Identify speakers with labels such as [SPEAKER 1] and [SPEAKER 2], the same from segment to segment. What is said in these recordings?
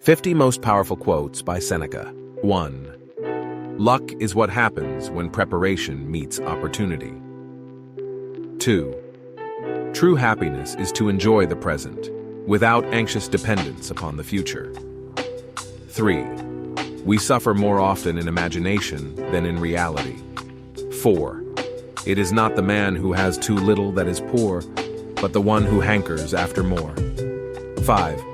[SPEAKER 1] 50 Most Powerful Quotes by Seneca. 1. Luck is what happens when preparation meets opportunity. 2. True happiness is to enjoy the present, without anxious dependence upon the future. 3. We suffer more often in imagination than in reality. 4. It is not the man who has too little that is poor, but the one who hankers after more. 5.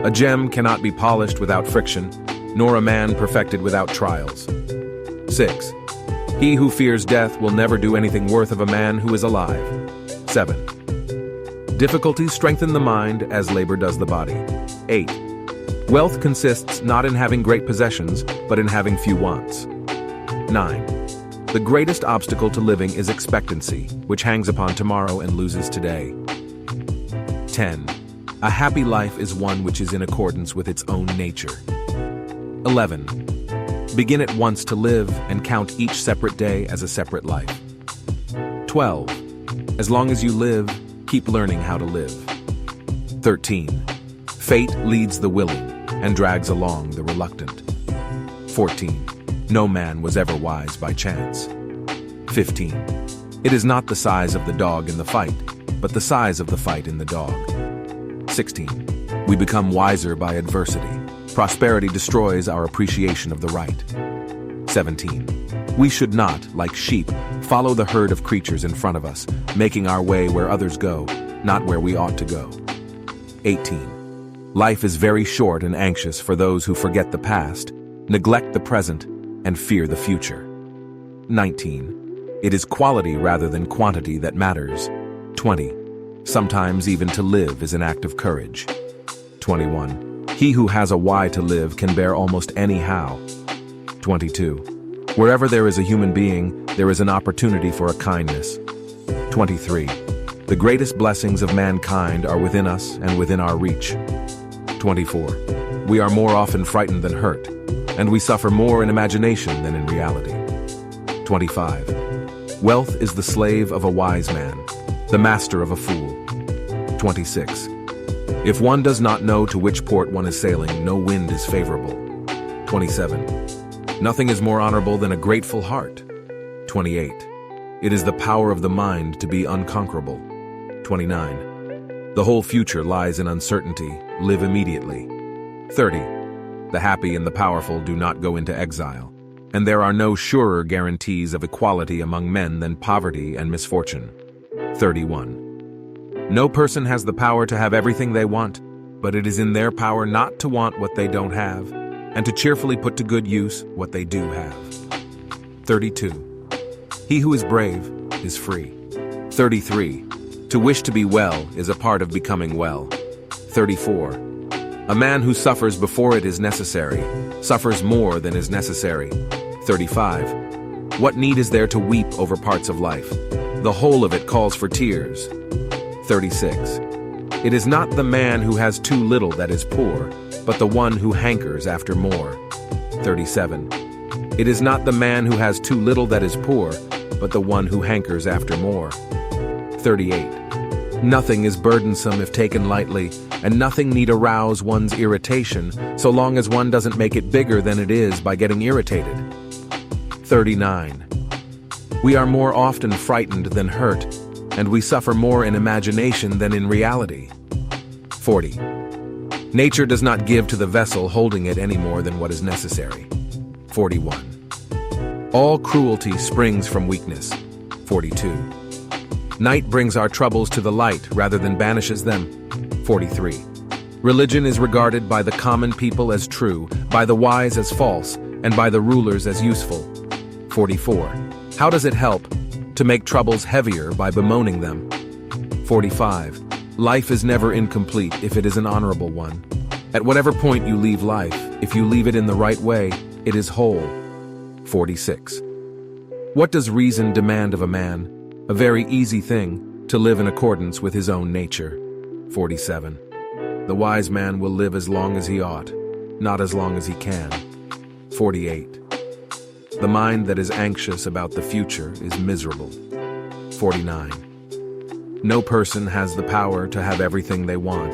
[SPEAKER 1] A gem cannot be polished without friction, nor a man perfected without trials. 6. He who fears death will never do anything worth of a man who is alive. 7. Difficulties strengthen the mind as labor does the body. 8. Wealth consists not in having great possessions, but in having few wants. 9. The greatest obstacle to living is expectancy, which hangs upon tomorrow and loses today. 10. A happy life is one which is in accordance with its own nature. 11. Begin at once to live and count each separate day as a separate life. 12. As long as you live, keep learning how to live. 13. Fate leads the willing and drags along the reluctant. 14. No man was ever wise by chance. 15. It is not the size of the dog in the fight, but the size of the fight in the dog. 16. We become wiser by adversity. Prosperity destroys our appreciation of the right. 17. We should not, like sheep, follow the herd of creatures in front of us, making our way where others go, not where we ought to go. 18. Life is very short and anxious for those who forget the past, neglect the present, and fear the future. 19. It is quality rather than quantity that matters. 20. Sometimes even to live is an act of courage. 21. He who has a why to live can bear almost any how. 22. Wherever there is a human being, there is an opportunity for a kindness. 23. The greatest blessings of mankind are within us and within our reach. 24. We are more often frightened than hurt, and we suffer more in imagination than in reality. 25. Wealth is the slave of a wise man, the master of a fool. 26. If one does not know to which port one is sailing, no wind is favorable. 27. Nothing is more honorable than a grateful heart. 28. It is the power of the mind to be unconquerable. 29. The whole future lies in uncertainty. Live immediately. 30. The happy and the powerful do not go into exile, and there are no surer guarantees of equality among men than poverty and misfortune. 31. No person has the power to have everything they want, but it is in their power not to want what they don't have, and to cheerfully put to good use what they do have. 32. He who is brave is free. 33. To wish to be well is a part of becoming well. 34. A man who suffers before it is necessary suffers more than is necessary. 35. What need is there to weep over parts of life? The whole of it calls for tears. 36. It is not the man who has too little that is poor, but the one who hankers after more. 37. It is not the man who has too little that is poor, but the one who hankers after more. 38. Nothing is burdensome if taken lightly, and nothing need arouse one's irritation so long as one doesn't make it bigger than it is by getting irritated. 39. We are more often frightened than hurt, and we suffer more in imagination than in reality. 40. Nature does not give to the vessel holding it any more than what is necessary. 41. All cruelty springs from weakness. 42. Night brings our troubles to the light rather than banishes them. 43. Religion is regarded by the common people as true, by the wise as false, and by the rulers as useful. 44. How does it help? To make troubles heavier by bemoaning them. 45. Life is never incomplete if it is an honorable one. At whatever point you leave life, if you leave it in the right way, it is whole. 46. What does reason demand of a man? A very easy thing, to live in accordance with his own nature. 47. The wise man will live as long as he ought, not as long as he can. 48. The mind that is anxious about the future is miserable. 49. No person has the power to have everything they want,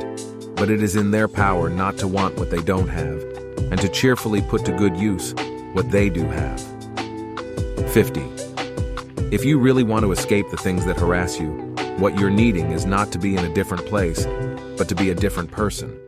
[SPEAKER 1] but it is in their power not to want what they don't have, and to cheerfully put to good use what they do have. 50. If you really want to escape the things that harass you, what you're needing is not to be in a different place, but to be a different person.